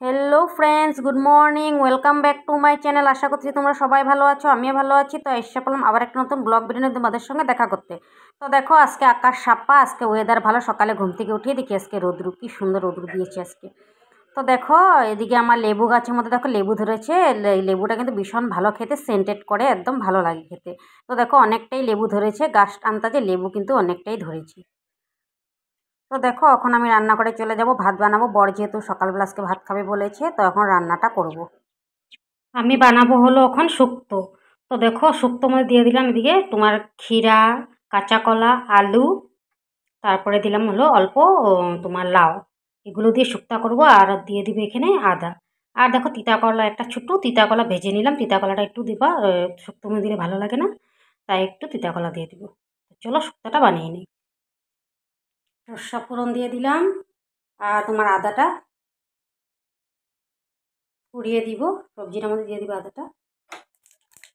Hello friends, good morning, welcome back to my channel. আশা করছি তোমরা সবাই ভালো আছো, আমিও ভালো আছি। তো এসে পড়লাম আবার একটা নতুন ব্লগ ভিডিও নিয়ে তোমাদের সঙ্গে দেখা করতে। তো দেখো আজকে আকাশ সাপ্পা, আজকে ওয়েদার ভালো। সকালে ঘুম থেকে উঠিয়ে দেখি আজকে রোদ্রু, কি সুন্দর রোদ্রু দিয়েছে আজকে। তো দেখো এদিকে আমার লেবু গাছের মধ্যে দেখো লেবু ধরেছে। লেবুটা কিন্তু ভীষণ ভালো খেতে, সেন্টেড করে, একদম ভালো লাগে খেতে। তো দেখো অনেকটাই লেবু ধরেছে, গাছ আন্দাজে লেবু কিন্তু অনেকটাই ধরেছে। তো দেখো এখন আমি রান্না করে চলে যাব, ভাত বানাবো। বর যেহেতু সকালবেলা আজকে ভাত খাবে বলেছে, তো এখন রান্নাটা করব। আমি বানাবো হলো এখন শুক্তো। তো দেখো শুক্তো মধ্যে দিয়ে দিলাম এদিকে তোমার ক্ষীরা, কাঁচা কলা, আলু, তারপরে দিলাম হলো অল্প তোমার লাউ। এগুলো দিয়ে শুক্তা করব। আর দিয়ে দিবে এখানে আদা। আর দেখো তিতা কলা, একটা ছোট্ট তিতা কলা ভেজে নিলাম। তিতা কলাটা একটু দিবা, শুক্তো মধ্যে দিলে ভালো লাগে না, তাই একটু তিতা কলা দিয়ে দিব। চলো শুক্তাটা বানিয়ে নিই। সর্ষা ফোড়ন দিয়ে দিলাম, আর তোমার আদাটা পুড়িয়ে দিব, সবজিটার মধ্যে দিয়ে দিব আদাটা।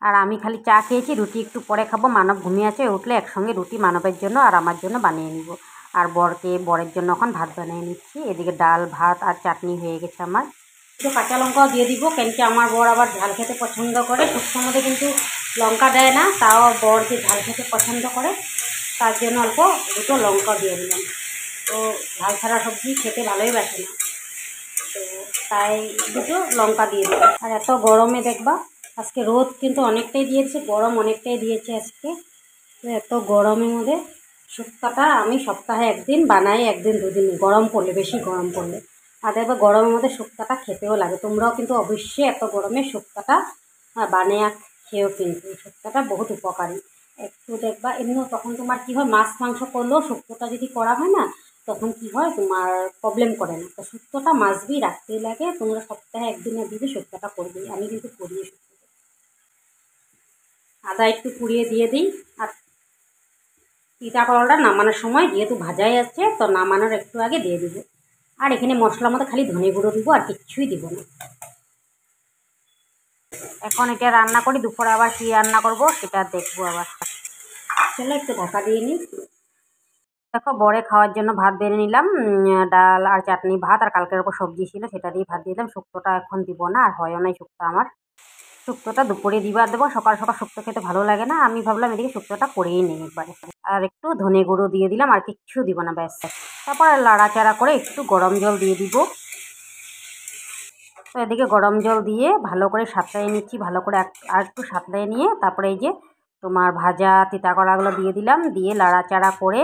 আর আমি খালি চা খেয়েছি, রুটি একটু পরে খাবো। মানব ঘুমিয়ে আছে, উঠলে একসঙ্গে রুটি মানবের জন্য আর আমার জন্য বানিয়ে নিব। আর বরের জন্য এখন ভাত বানিয়ে নিচ্ছি। এদিকে ডাল ভাত আর চাটনি হয়ে গেছে আমার। একটু কাঁচা লঙ্কাও দিয়ে দিব, কেন কি আমার বর আবার ঝাল খেতে পছন্দ করে। শুক্তোর মধ্যে কিন্তু লঙ্কা দেয় না, তাও বর যে ঝাল খেতে পছন্দ করে তার জন্য অল্প দুটো লঙ্কা দিয়ে দিলাম। তো ঝাল ছাড়া সবজি খেতে ভালোই বাসে না, তো তাই দুটো লঙ্কা দিয়ে দিলাম। আর এত গরমে দেখবা আজকে রোদ কিন্তু অনেকটাই দিয়েছে, গরম অনেকটাই দিয়েছে আজকে। তো এত গরমের মধ্যে শুক্তাটা আমি সপ্তাহে একদিন বানাই, একদিন দুদিন, গরম পড়লে, বেশি গরম পড়লে। আর দেখবে গরমের মধ্যে শুক্তাটা খেতেও লাগে। তোমরাও কিন্তু অবশ্যই এত গরমে শুক্তাটা বানিয়ে খেয়েও, কিন্তু শুক্তাটা বহুত উপকারী। একটু দেখবা এমনি তখন তোমার কী হয়, মাছ মাংস করলেও শুক্তোটা যদি করা হয় না, তখন কি হয় তোমার প্রবলেম করে না। তো শুক্তোটা মাছবি রাখতেই লাগে। তোমরা সপ্তাহে একদিনে দিবে শুক্তোটা করবে। আমি কিন্তু করিয়ে শুক্তো, আদা একটু পুড়িয়ে দিয়ে দিই। আর তিতা কলাটা নামানোর সময় যেহেতু ভাজাই আছে, তো নামানোর একটু আগে দিয়ে দিব। আর এখানে মশলার মধ্যে খালি ধনে গুঁড়ো দিব, আর কিচ্ছুই দিব না। এখন এটা রান্না করি, দুপুরে আবার কী রান্না করব সেটা দেখবো আবার। চলো একটু ঢাকা দিয়ে নিই। দেখো বরে খাওয়ার জন্য ভাত বেড়ে নিলাম, ডাল আর চাটনি ভাত, আর কালকের ওপর সবজি ছিল সেটা দিয়ে ভাত দিয়ে দিলাম। শুক্তোটা এখন দিব না, আর হয়ও নাই শুক্তো আমার। শুক্তোটা দুপুরে দিবার দেবো, সকাল সকাল শুক্তো খেতে ভালো লাগে না। আমি ভাবলাম এদিকে শুক্তোটা করেই নিই একবারে। আর একটু ধনে গুঁড়ো দিয়ে দিলাম, আর কিচ্ছু দিব না, ব্যাস। তারপর লাড়াচাড়া করে একটু গরম জল দিয়ে দিব। তো এদিকে গরম জল দিয়ে ভালো করে সাঁতলাইয়ে নিচ্ছি, ভালো করে আর একটু সাঁতলাইয়ে নিয়ে তারপরে এই যে তোমার ভাজা তিতা কলাগুলো দিয়ে দিলাম, দিয়ে লাড়াচাড়া করে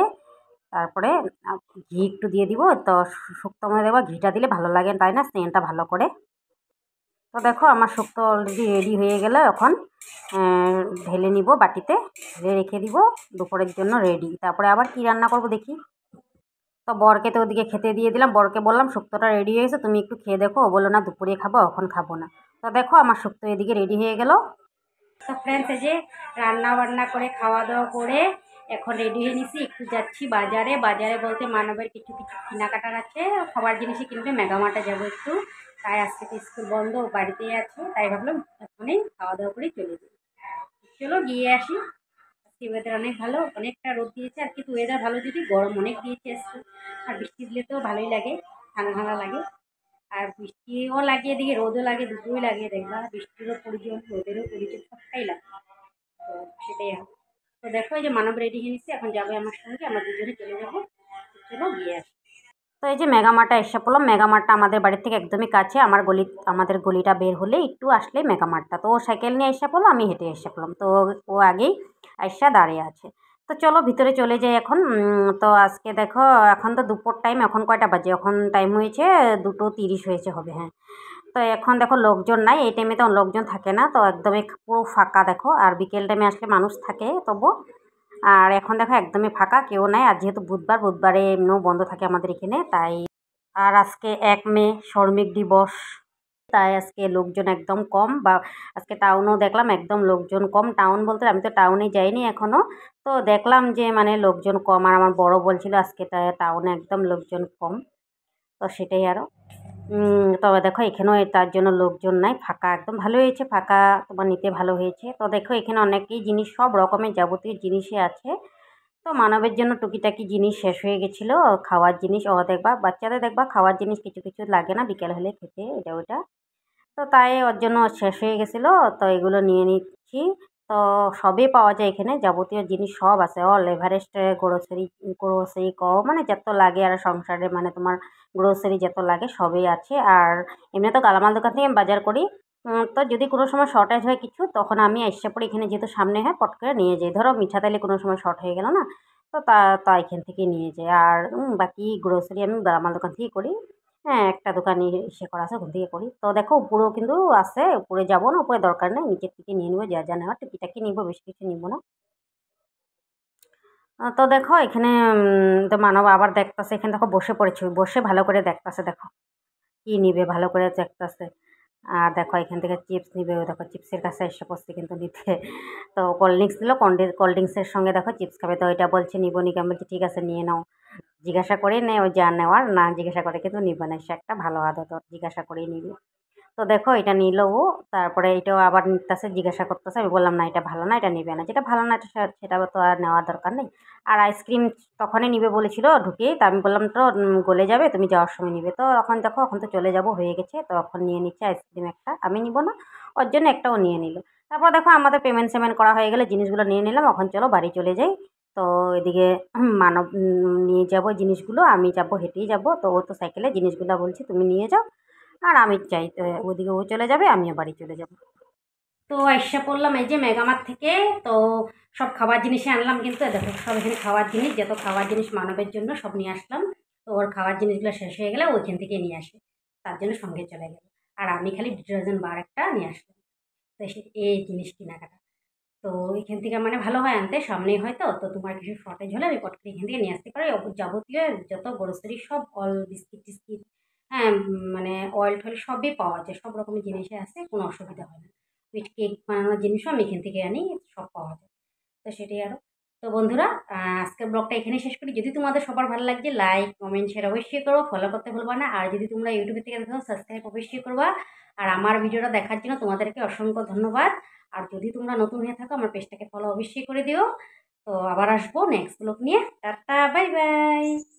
তারপরে ঘি একটু দিয়ে দিব। তো শুক্তো মধ্যে দেবো, ঘিটা দিলে ভালো লাগে, তাই না, স্মেলটা ভালো করে। তো দেখো আমার শুক্তো অলরেডি রেডি হয়ে গেলে এখন ঢেলে নিব বাটিতে, ঢেলে রেখে দিব, দুপুরের জন্য রেডি। তারপরে আবার কি রান্না করব দেখি। তো বরকে তো ওদিকে খেতে দিয়ে দিলাম। বরকে বললাম শুক্তোটা রেডি হয়ে গেছে, তুমি একটু খেয়ে দেখো। ও বললো না দুপুরে খাবো, এখন খাবো না। তো দেখো আমার শুক্তো এদিকে রেডি হয়ে গেল। তো ফ্রেন্ডস, এই যে রান্না বান্না করে খাওয়া দাওয়া করে এখন রেডি হয়ে নিছি, একটু যাচ্ছি বাজারে। বাজারে বলতে মানবের কিছু কিছু কেনাকাটার আছে, খাবার জিনিসই কিনবে, মেগামার্টে যাবো একটু। তাই আজকে তো স্কুল বন্ধ, বাড়িতেই আছে, তাই ভাবলাম এখনই খাওয়া দাওয়া করে চলে যাই। চলো গিয়ে আসি। আজকে ওয়েদার অনেক ভালো, অনেকটা রোদ দিয়েছে, আর কিন্তু ওয়েদার ভালো যদি গরম অনেক দিয়েছে আজকে। আর বৃষ্টি দিলে তো ভালোই লাগে, ঠান্ডা ঠান্ডা লাগে। আর বৃষ্টিও লাগে, এদিকে রোদও লাগে, দুটোই লাগে। দেখবা বৃষ্টিরও প্রয়োজন, রোদেরও প্রয়োজন, সবটাই লাগে। তো সেটাই হবে। তো দেখো এই যে মানব রেডি হয়ে নিচ্ছে, এখন যাবে আমার সঙ্গে, আমরা দুজনে চলে যাবো। চলো গিয়ে আসি। তো এই যে মেগামার্টটা এসে পড়লাম। মেগামার্টটা আমাদের বাড়ির থেকে একদমই কাছে, আমাদের গলিটা বের হলে একটু আসলেই মেগামার্টটা। তো ও সাইকেল নিয়ে এসে পড়লো, আমি হেঁটে এসে পড়লাম। তো ও আগেই আইসা দাঁড়িয়ে আছে। তো চলো ভিতরে চলে যাই এখন। তো আজকে দেখো এখন তো দুপুর টাইম, এখন কয়টা বাজে, এখন টাইম হয়েছে 2:30 হয়েছে হবে, হ্যাঁ। তো এখন দেখো লোকজন নাই, এই টাইমে তো লোকজন থাকে না, তো একদমই পুরো ফাঁকা দেখো। আর বিকেল টাইমে আসলে মানুষ থাকে তবু। আর এখন দেখো একদমই ফাঁকা, কেউ নাই। আর যেহেতু বুধবারে এমনিও বন্ধ থাকে আমাদের এখানে, তাই। আর আজকে 1 মে শ্রমিক দিবস, তাই আজকে লোকজন একদম কম। বা আজকে টাউনও দেখলাম একদম লোকজন কম। টাউন বলতে আমি তো টাউনে যাইনি এখনও, তো দেখলাম যে মানে লোকজন কম। আর আমার বড় বলছিল আজকে টাউনে একদম লোকজন কম। তো সেটাই আরও। তবে দেখো এখানেও তার জন্য লোকজন নাই, ফাঁকা, একদম ভালো হয়েছে ফাঁকা। তোমার নিতে ভালো হয়েছে। তো দেখো এখানে অনেকই জিনিস, সব রকমের যাবতীয় জিনিসই আছে। তো মানবের জন্য টুকিটাকি জিনিস শেষ হয়ে গেছিলো, খাওয়ার জিনিস। দেখবা বাচ্চাদের দেখবা খাওয়ার জিনিস কিছু কিছু লাগে না বিকেল হলে খেতে এটা ওটা। তো তাই ওর জন্য শেষ হয়ে গেছিলো, তো এগুলো নিয়ে নিচ্ছি। তো সবই পাওয়া যায় এখানে, যাবতীয় জিনিস সব আছে। অল এভারেস্ট গ্রোসারি গ্রোসারি মানে যত লাগে আর সংসারে মানে তোমার গ্রোসারি যত লাগে সবই আছে। আর এমনি তো গালামাল দোকান থেকে আমি বাজার করি। তো যদি কোনো সময় শর্টেজ হয় কিছু তখন আমি আইসা পড়ে এখানে যেহেতু সামনে হয় পট করে নিয়ে যাই। ধরো মিঠা তেলে কোনো সময় শর্ট হয়ে গেল না, তো তা এখান থেকে নিয়ে যাই। আর বাকি গ্রোসারি আমি গালামাল দোকান থেকেই করি। হ্যাঁ, একটা দোকানে করা আছে ওখান থেকে করি। তো দেখো উপরেও কিন্তু আছে, উপরে যাবো না, উপরে দরকার নেই। নিচের থেকে নিয়ে নিবো যা নেওয়ার, টুকিটাকি নিবো, বেশি কিছু নিবো না। তো দেখো এখানে তো মানব আবার দেখতাছে, এখানে দেখো বসে পড়েছে, বসে ভালো করে দেখতাছে। দেখো কি নিবে ভালো করে দেখতাছে। আর দেখো এখান থেকে চিপস নিবে, ওই দেখো চিপসের কাছে এসে পড়ছে কিন্তু নিতে। তো কোল্ড ড্রিঙ্কস দিল, কোল্ড ড্রিঙ্কসের সঙ্গে দেখো চিপস খাবে। তো এটা বলছে নিবো নি, আমি বলছি ঠিক আছে নিয়ে নাও। জিজ্ঞাসা করে নেয়, ও যা নেওয়ার না জিজ্ঞাসা করে কিন্তু নিবে না। সে একটা ভালো আদত ওর, জিজ্ঞাসা করেই নিবে। তো দেখো এটা নিল ও, তারপরে এটাও আবার নিতেছে, জিজ্ঞাসা করতেছে। আমি বললাম না এটা ভালো না, এটা নিবে না। যেটা ভালো না সেটা তো আর নেওয়ার দরকার নেই। আর আইসক্রিম তখনই নিবে বলেছিল ঢুকেই, তা আমি বললাম তো গলে যাবে, তুমি যাওয়ার সময় নিবে। তো এখন দেখো এখন তো চলে যাব হয়ে গেছে, তো এখন নিয়ে নিচ্ছে আইসক্রিম একটা। আমি নিব না, ওর জন্য একটাও নিয়ে নিল। তারপর দেখো আমাদের পেমেন্ট সেমেন্ট করা হয়ে গেলে জিনিসগুলো নিয়ে নিলাম। এখন চলো বাড়ি চলে যাই। তো এদিকে মানব নিয়ে যাব জিনিসগুলো, আমি যাব হেঁটেই যাব। তো ও তো সাইকেলে জিনিসগুলো বলছি তুমি নিয়ে যাও, আর আমি চাই ওদিকে ও চলে যাবে, আমিও বাড়ি চলে যাব। তো আইসা পড়লাম এই যে মেগামার্ট থেকে। তো সব খাবার জিনিসই আনলাম, কিন্তু দেখো সব এখানে খাওয়ার জিনিস, যত খাওয়ার জিনিস মানবের জন্য সব নিয়ে আসলাম। তো ওর খাওয়ার জিনিসগুলো শেষ হয়ে গেলে ওইখান থেকে নিয়ে আসে, তার জন্য সঙ্গে চলে গেল। আর আমি খালি ডিটারজেন্ট বার একটা নিয়ে আসলাম। তো এই জিনিস কেনাকাটা। তো এখান থেকে মানে ভালো হয় আনতে, সামনেই হয়। তো তোমার কিছু শর্টেজ হলে আমি পট করে এখান থেকে নিয়ে আসতে পারি। যাবতীয় যত গ্রোসারি সব অল বিস্কিট টিস্কিট, হ্যাঁ মানে অয়েল টয়েল সবই পাওয়া যায়, সব রকমের জিনিসই আছে, কোনো অসুবিধা হয় না। সুইট কেক বানানোর জিনিসও আমি এখান থেকে আনি, সব পাওয়া যায়। তো সেটাই আরও। তো বন্ধুরা আজকের ব্লগটা এখানে শেষ করি। যদি তোমাদের সবার ভালো লাগছে লাইক কমেন্ট শেয়ার অবশ্যই করো, ফলো করতে ভুলবা না। আর যদি তোমরা ইউটিউবে থেকে দেখো সাবস্ক্রাইব অবশ্যই করবা। আর আমার ভিডিওটা দেখার জন্য তোমাদেরকে অসংখ্য ধন্যবাদ। আর যদি তোমরা নতুন হয়ে থাকো আমার পেজটাকে ফলো অবশ্যই করে দিও। তো আবার আসবো নেক্সট ব্লগ নিয়ে। Tata, bye bye.